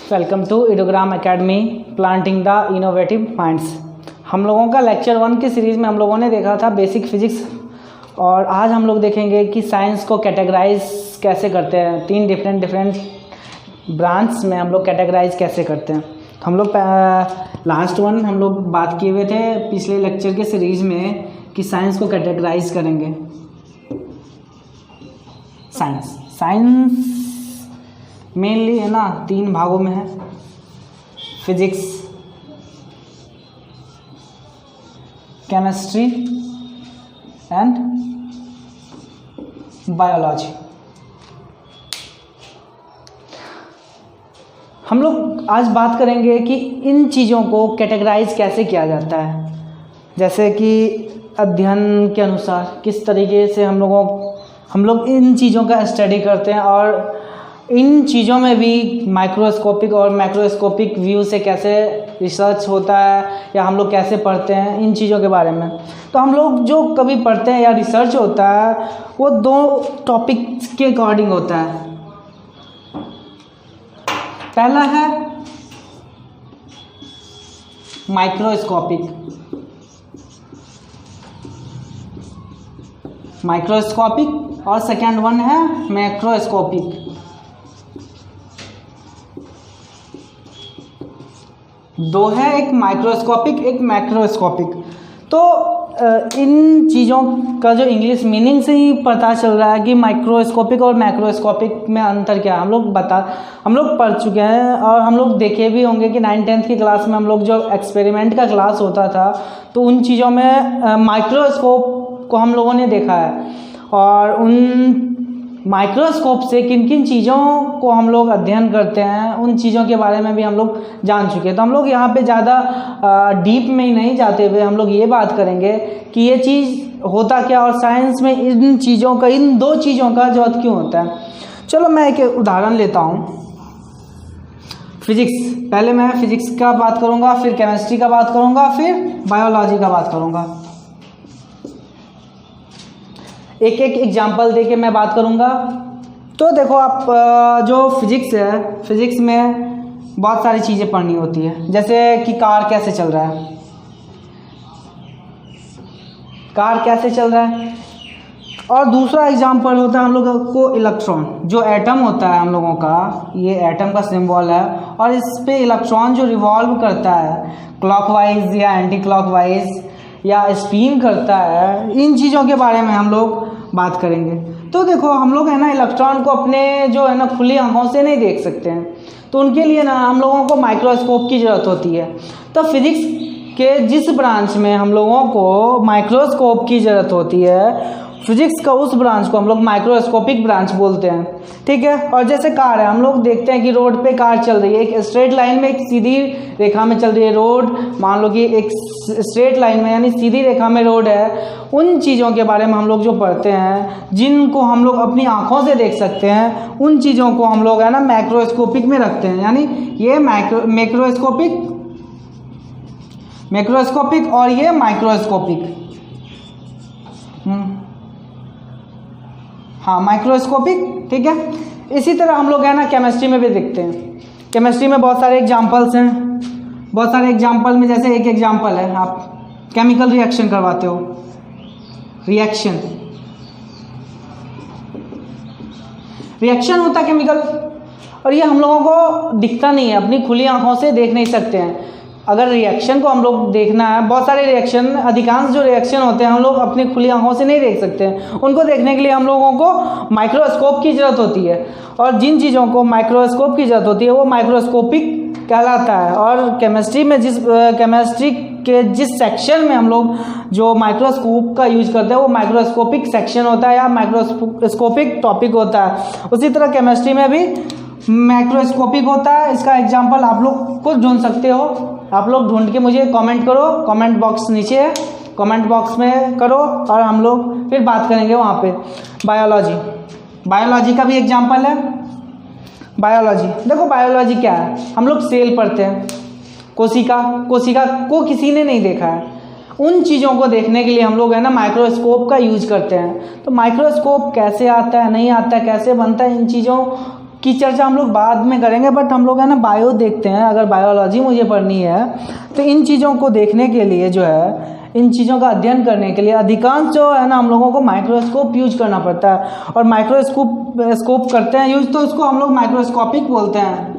Welcome to Idogram academy planting the innovative minds. हम लोगों का लेक्चर 1 की सीरीज़ में हम लोगों ने देखा था बेसिक फिजिक्स, और आज हम लोग देखेंगे कि साइंस को कैटेगराइज कैसे करते हैं। 3 डिफरेंट ब्रांच में हम लोग कैटेगराइज कैसे करते हैं। हम लोग लास्ट वन हम लोग बात किए हुए थे पिछले लेक्चर के सीरीज़ में कि साइंस को कैटेगराइज करेंगे। साइंस मेनली है ना 3 भागों में है, फिजिक्स, केमिस्ट्री एंड बायोलॉजी। हम लोग आज बात करेंगे कि इन चीज़ों को कैटेगराइज कैसे किया जाता है, जैसे कि अध्ययन के अनुसार किस तरीके से हम लोग इन चीज़ों का स्टडी करते हैं, और इन चीज़ों में भी माइक्रोस्कोपिक और मैक्रोस्कोपिक व्यू से कैसे रिसर्च होता है या हम लोग कैसे पढ़ते हैं इन चीज़ों के बारे में। तो हम लोग जो कभी पढ़ते हैं या रिसर्च होता है वो 2 टॉपिक्स के अकॉर्डिंग होता है। पहला है माइक्रोस्कोपिक और सेकेंड वन है मैक्रोस्कोपिक। 2 है, एक माइक्रोस्कोपिक एक मैक्रोस्कोपिक। तो इन चीज़ों का जो इंग्लिश मीनिंग से ही पता चल रहा है कि माइक्रोस्कोपिक और मैक्रोस्कोपिक में अंतर क्या है। हम लोग पढ़ चुके हैं और हम लोग देखे भी होंगे कि 9th-10th की क्लास में हम लोग जो एक्सपेरिमेंट का क्लास होता था तो उन चीज़ों में माइक्रोस्कोप को हम लोगों ने देखा है, और उन माइक्रोस्कोप से किन किन चीज़ों को हम लोग अध्ययन करते हैं उन चीज़ों के बारे में भी हम लोग जान चुके हैं। तो हम लोग यहाँ पे ज़्यादा डीप में ही नहीं जाते हुए हम लोग ये बात करेंगे कि ये चीज़ होता क्या और साइंस में इन 2 चीज़ों का जरूरत क्यों होता है। चलो मैं एक उदाहरण लेता हूँ। फिजिक्स, पहले मैं फिजिक्स का बात करूँगा, फिर केमिस्ट्री का बात करूँगा, फिर बायोलॉजी का बात करूँगा। एक एग्जाम्पल दे के मैं बात करूँगा। तो देखो आप जो फिजिक्स है, फिजिक्स में बहुत सारी चीज़ें पढ़नी होती है, जैसे कि कार कैसे चल रहा है, और दूसरा एग्जाम्पल होता है हम लोगों को इलेक्ट्रॉन। जो एटम होता है हम लोगों का, ये एटम का सिंबल है, और इस पे इलेक्ट्रॉन जो रिवॉल्व करता है क्लॉकवाइज या एंटी क्लॉकवाइज या स्पिन करता है, इन चीज़ों के बारे में हम लोग बात करेंगे। तो देखो हम लोग है ना इलेक्ट्रॉन को अपने जो है ना खुली आंखों से नहीं देख सकते हैं, तो उनके लिए ना हम लोगों को माइक्रोस्कोप की ज़रूरत होती है। तो फिजिक्स के जिस ब्रांच में हम लोगों को माइक्रोस्कोप की ज़रूरत होती है, फिजिक्स का उस ब्रांच को हम लोग माइक्रोस्कोपिक ब्रांच बोलते हैं, ठीक है। और जैसे कार है, हम लोग देखते हैं कि रोड पे कार चल रही है, एक स्ट्रेट लाइन में, एक सीधी रेखा में चल रही है रोड। मान लो कि एक स्ट्रेट लाइन में यानी सीधी रेखा में रोड है। उन चीज़ों के बारे में हम लोग जो पढ़ते हैं, जिनको हम लोग अपनी आँखों से देख सकते हैं, उन चीज़ों को हम लोग है ना मैक्रोस्कोपिक में रखते हैं। यानी ये मैक्रोस्कोपिक और ये माइक्रोस्कोपिक। हाँ, माइक्रोस्कोपिक, ठीक है। इसी तरह हम लोग है ना केमिस्ट्री में भी देखते हैं। केमिस्ट्री में बहुत सारे एग्जाम्पल्स हैं। बहुत सारे एग्जाम्पल में जैसे एक एग्जाम्पल है, आप केमिकल रिएक्शन करवाते हो, रिएक्शन होता है केमिकल, और ये हम लोगों को दिखता नहीं है, अपनी खुली आंखों से देख नहीं सकते हैं। अगर रिएक्शन को हम लोग देखना है, बहुत सारे रिएक्शन, अधिकांश जो रिएक्शन होते हैं हम लोग अपनी खुली आंखों से नहीं देख सकते हैं। उनको देखने के लिए हम लोगों को माइक्रोस्कोप की ज़रूरत होती है, और जिन चीज़ों को माइक्रोस्कोप की ज़रूरत होती है वो माइक्रोस्कोपिक कहलाता है। और केमिस्ट्री के जिस सेक्शन में हम लोग जो माइक्रोस्कोप का यूज करते हैं वो माइक्रोस्कोपिक सेक्शन होता है या माइक्रोस्कोपिक टॉपिक होता है। उसी तरह केमिस्ट्री में भी मैक्रोस्कोपिक होता है। इसका एग्जाम्पल आप लोग खुद ढूंढ सकते हो। आप लोग ढूंढ के मुझे कमेंट करो, कमेंट बॉक्स नीचे है, कमेंट बॉक्स में करो, और हम लोग फिर बात करेंगे वहाँ पे। बायोलॉजी का भी एग्जाम्पल है। बायोलॉजी देखो, बायोलॉजी क्या है, हम लोग सेल पढ़ते हैं, कोशिका को किसी ने नहीं देखा है। उन चीज़ों को देखने के लिए हम लोग है ना माइक्रोस्कोप का यूज करते हैं। तो माइक्रोस्कोप कैसे आता है, नहीं आता है, कैसे बनता है, इन चीज़ों की चर्चा हम लोग बाद में करेंगे, बट हम लोग है ना बायो देखते हैं। अगर बायोलॉजी मुझे पढ़नी है तो इन चीज़ों को देखने के लिए जो है, इन चीज़ों का अध्ययन करने के लिए अधिकांश जो है ना हम लोगों को माइक्रोस्कोप यूज करना पड़ता है। और माइक्रोस्कोप करते हैं यूज, तो उसको हम लोग माइक्रोस्कोपिक बोलते हैं।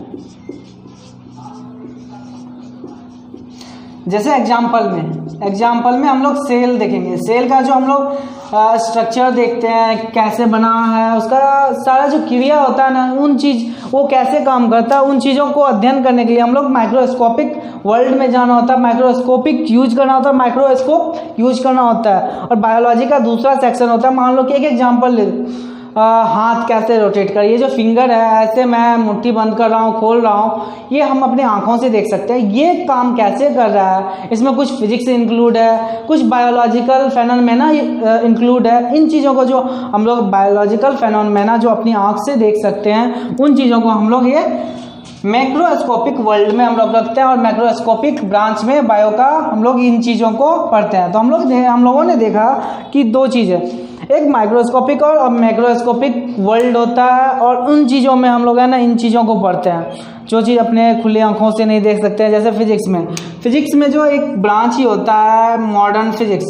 जैसे एग्जाम्पल में हम लोग सेल देखेंगे। सेल का जो हम लोग स्ट्रक्चर देखते हैं, कैसे बना है, उसका सारा जो क्रिया होता है ना, उन चीज़ वो कैसे काम करता है, उन चीज़ों को अध्ययन करने के लिए हम लोग माइक्रोस्कोपिक वर्ल्ड में जाना होता है, माइक्रोस्कोपिक यूज करना होता है, माइक्रोस्कोप यूज करना होता है। और बायोलॉजी का दूसरा सेक्शन होता है, मान लो कि एक एग्जाम्पल ले, हाथ कैसे रोटेट कर, ये जो फिंगर है ऐसे मैं मुट्ठी बंद कर रहा हूँ, खोल रहा हूँ, ये हम अपने आंखों से देख सकते हैं। ये काम कैसे कर रहा है, इसमें कुछ फिजिक्स इंक्लूड है, कुछ बायोलॉजिकल फेनोमेना इंक्लूड है। इन चीज़ों को जो हम लोग बायोलॉजिकल फेनोमेना जो अपनी आंख से देख सकते हैं, उन चीज़ों को हम लोग ये मैक्रोस्कोपिक वर्ल्ड में हम लोग रखते हैं। और मैक्रोस्कोपिक ब्रांच में बायो का हम लोग इन चीज़ों को पढ़ते हैं। तो हम लोगों ने देखा कि दो चीज़ें, एक माइक्रोस्कोपिक और मैक्रोस्कोपिक वर्ल्ड होता है, और उन चीज़ों में हम लोग है ना इन चीज़ों को पढ़ते हैं जो चीज़ अपने खुली आंखों से नहीं देख सकते हैं। जैसे फिजिक्स में जो एक ब्रांच ही होता है मॉडर्न फिजिक्स।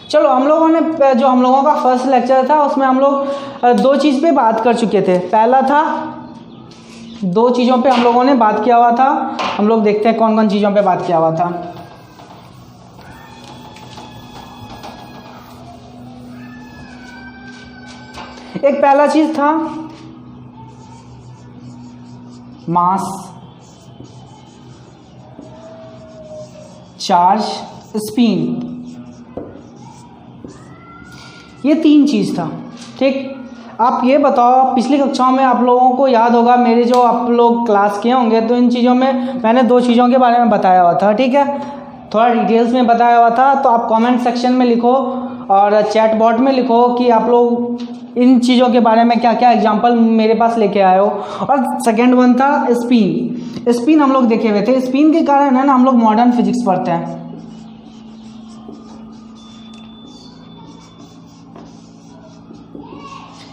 चलो, हम लोगों का फर्स्ट लेक्चर था, उसमें हम लोग दो चीज़ पे बात कर चुके थे। पहला था, दो चीज़ों पे हम लोगों ने बात किया हुआ था। हम लोग देखते हैं कौन कौन चीज़ों पे बात किया हुआ था। एक पहला चीज़ था मास, चार्ज, स्पिन। ये तीन चीज़ था, ठीक। आप ये बताओ, पिछली कक्षाओं में आप लोगों को याद होगा, मेरे जो आप लोग क्लास किए होंगे, तो इन चीज़ों में मैंने दो चीज़ों के बारे में बताया हुआ था, ठीक है। थोड़ा डिटेल्स में बताया हुआ था। तो आप कमेंट सेक्शन में लिखो और चैट बॉट में लिखो कि आप लोग इन चीज़ों के बारे में क्या क्या एग्जाम्पल मेरे पास लेके आए हो। और सेकेंड वन था स्पिन हम लोग देखे हुए थे। स्पिन के कारण है ना हम लोग मॉडर्न फिजिक्स पढ़ते हैं।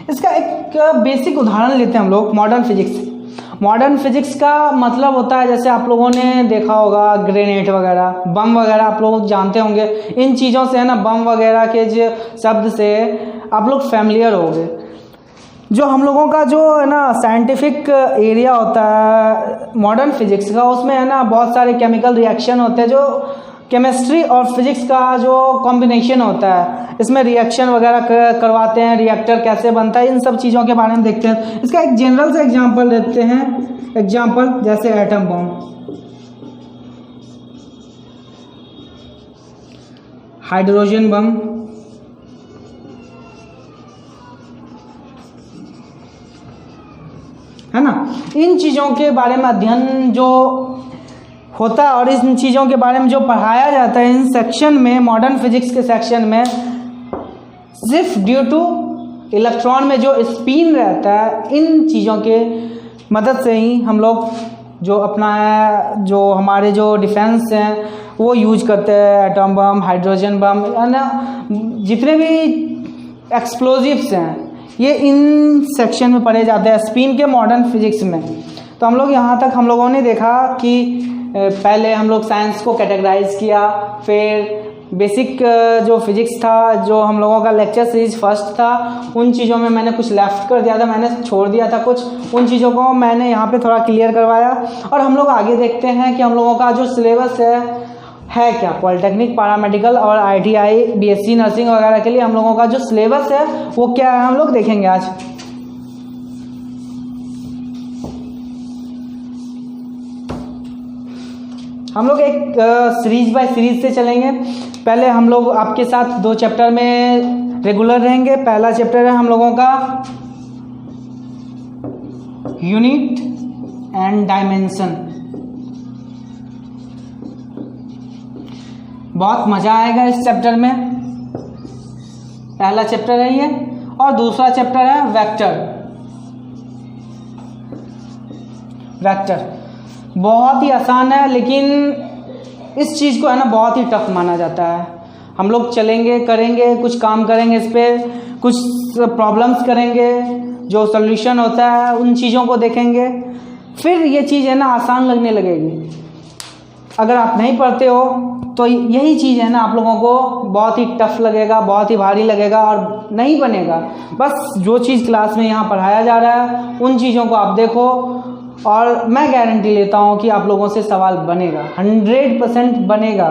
इसका एक बेसिक उदाहरण लेते हैं हम लोग। मॉडर्न फिजिक्स का मतलब होता है, जैसे आप लोगों ने देखा होगा ग्रेनेड वगैरह, बम वगैरह आप लोग जानते होंगे। इन चीज़ों से है ना, बम वगैरह के जो शब्द से आप लोग फैमिलियर होंगे। जो हम लोगों का जो है ना साइंटिफिक एरिया होता है मॉडर्न फिजिक्स का, उसमें है ना बहुत सारे केमिकल रिएक्शन होते हैं, जो केमिस्ट्री और फिजिक्स का जो कॉम्बिनेशन होता है, इसमें रिएक्शन वगैरह करवाते हैं, रिएक्टर कैसे बनता है, इन सब चीज़ों के बारे में देखते हैं। इसका एक जनरल सा एग्जांपल देते हैं। एग्जांपल जैसे एटम बम, हाइड्रोजन बम, है ना। इन चीज़ों के बारे में अध्ययन जो होता है और इन चीज़ों के बारे में जो पढ़ाया जाता है इन सेक्शन में, मॉडर्न फिजिक्स के सेक्शन में, सिर्फ ड्यू टू इलेक्ट्रॉन में जो स्पिन रहता है, इन चीज़ों के मदद से ही हम लोग जो अपना जो हमारे जो डिफेंस हैं वो यूज करते हैं। एटम बम, हाइड्रोजन बम, है ना, जितने भी एक्सप्लोजिव्स हैं ये इन सेक्शन में पढ़े जाते हैं स्पिन के मॉडर्न फिजिक्स में। तो हम लोग यहाँ तक हम लोगों ने देखा कि पहले हम लोग साइंस को कैटेगराइज किया, फिर बेसिक जो फिजिक्स था, जो हम लोगों का लेक्चर सीरीज फर्स्ट था, उन चीज़ों में मैंने कुछ लेफ्ट कर दिया था, मैंने छोड़ दिया था कुछ, उन चीज़ों को मैंने यहाँ पे थोड़ा क्लियर करवाया। और हम लोग आगे देखते हैं कि हम लोगों का जो सिलेबस है क्या, पॉलिटेक्निक, पैरामेडिकल और ITI, BSc नर्सिंग वगैरह के लिए हम लोगों का जो सिलेबस है वो क्या है, हम लोग देखेंगे आज। हम लोग एक सीरीज बाय सीरीज से चलेंगे। पहले हम लोग आपके साथ दो चैप्टर में रेगुलर रहेंगे। पहला चैप्टर है हम लोगों का यूनिट एंड डायमेंशन। बहुत मज़ा आएगा इस चैप्टर में। पहला चैप्टर है ये, और दूसरा चैप्टर है वेक्टर। बहुत ही आसान है, लेकिन इस चीज़ को है ना बहुत ही टफ माना जाता है। हम लोग चलेंगे, करेंगे, कुछ काम करेंगे, इस पर कुछ प्रॉब्लम्स करेंगे, जो सॉल्यूशन होता है उन चीज़ों को देखेंगे, फिर ये चीज़ है ना आसान लगने लगेगी। अगर आप नहीं पढ़ते हो तो यही चीज़ है ना आप लोगों को बहुत ही टफ लगेगा, बहुत ही भारी लगेगा और नहीं बनेगा। बस जो चीज़ क्लास में यहाँ पढ़ाया जा रहा है उन चीज़ों को आप देखो और मैं गारंटी लेता हूँ कि आप लोगों से सवाल बनेगा, 100% बनेगा।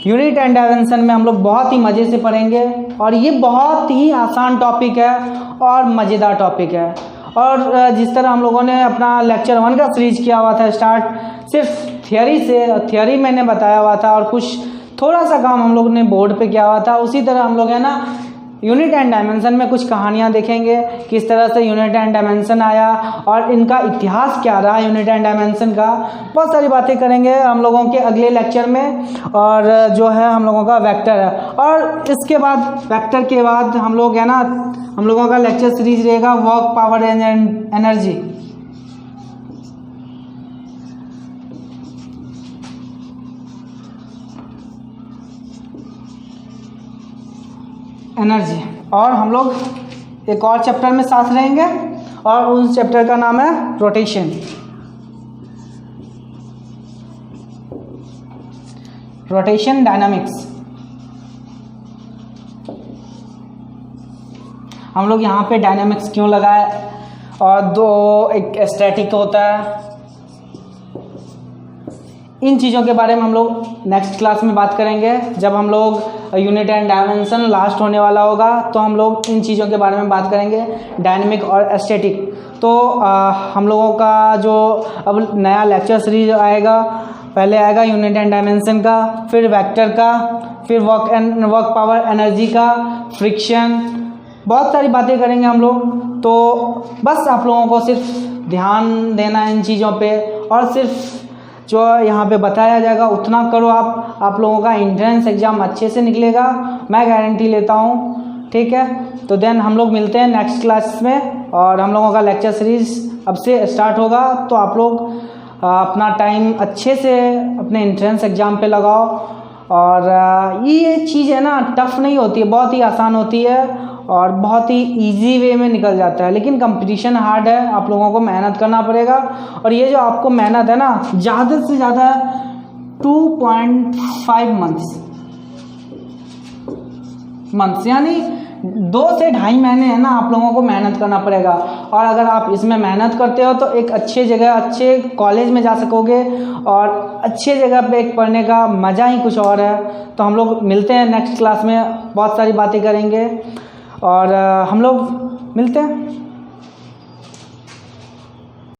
यूनिट एंड डायमेंशन में हम लोग बहुत ही मज़े से पढ़ेंगे और ये बहुत ही आसान टॉपिक है और मज़ेदार टॉपिक है। और जिस तरह हम लोगों ने अपना लेक्चर 1 का सीरीज किया हुआ था स्टार्ट सिर्फ थियरी से, थियरी मैंने बताया हुआ था और कुछ थोड़ा सा काम हम लोग ने बोर्ड पे किया हुआ था, उसी तरह हम लोग है ना यूनिट एंड डायमेंशन में कुछ कहानियाँ देखेंगे, किस तरह से यूनिट एंड डायमेंशन आया और इनका इतिहास क्या रहा यूनिट एंड डायमेंशन का। बहुत सारी बातें करेंगे हम लोगों के अगले लेक्चर में। और जो है हम लोगों का वेक्टर है और इसके बाद वेक्टर के बाद हम लोग है ना हम लोगों का लेक्चर सीरीज रहेगा work, power and energy. Energy और हम लोग एक और चैप्टर में साथ रहेंगे और उस चैप्टर का नाम है रोटेशन। Rotation dynamics. हम लोग यहाँ पे डायनामिक्स क्यों लगाए और दो एक स्टैटिक होता है, इन चीज़ों के बारे में हम लोग नेक्स्ट क्लास में बात करेंगे। जब हम लोग यूनिट एंड डायमेंशन लास्ट होने वाला होगा तो हम लोग इन चीज़ों के बारे में बात करेंगे, डायनेमिक और स्टैटिक। तो हम लोगों का जो अब नया लेक्चर सीरीज आएगा, पहले आएगा यूनिट एंड डायमेंशन का, फिर वेक्टर का, फिर वर्क पावर एनर्जी का, फ्रिक्शन, बहुत सारी बातें करेंगे हम लोग। तो बस आप लोगों को सिर्फ ध्यान देना इन चीज़ों पे और सिर्फ जो यहाँ पे बताया जाएगा उतना करो आप लोगों का एंट्रेंस एग्ज़ाम अच्छे से निकलेगा, मैं गारंटी लेता हूँ। ठीक है, तो देन हम लोग मिलते हैं नेक्स्ट क्लास में और हम लोगों का लेक्चर सीरीज अब से स्टार्ट होगा। तो आप लोग अपना टाइम अच्छे से अपने एंट्रेंस एग्ज़ाम पे लगाओ और ये चीज़ है ना टफ नहीं होती है, बहुत ही आसान होती है और बहुत ही इजी वे में निकल जाता है। लेकिन कंपटीशन हार्ड है, आप लोगों को मेहनत करना पड़ेगा और ये जो आपको मेहनत है ना ज़्यादा से ज़्यादा 2.5 मंथ्स यानी 2 से 2.5 महीने है ना आप लोगों को मेहनत करना पड़ेगा। और अगर आप इसमें मेहनत करते हो तो एक अच्छे जगह, अच्छे कॉलेज में जा सकोगे और अच्छे जगह पे एक पढ़ने का मज़ा ही कुछ और है। तो हम लोग मिलते हैं नेक्स्ट क्लास में, बहुत सारी बातें करेंगे और हम लोग मिलते हैं।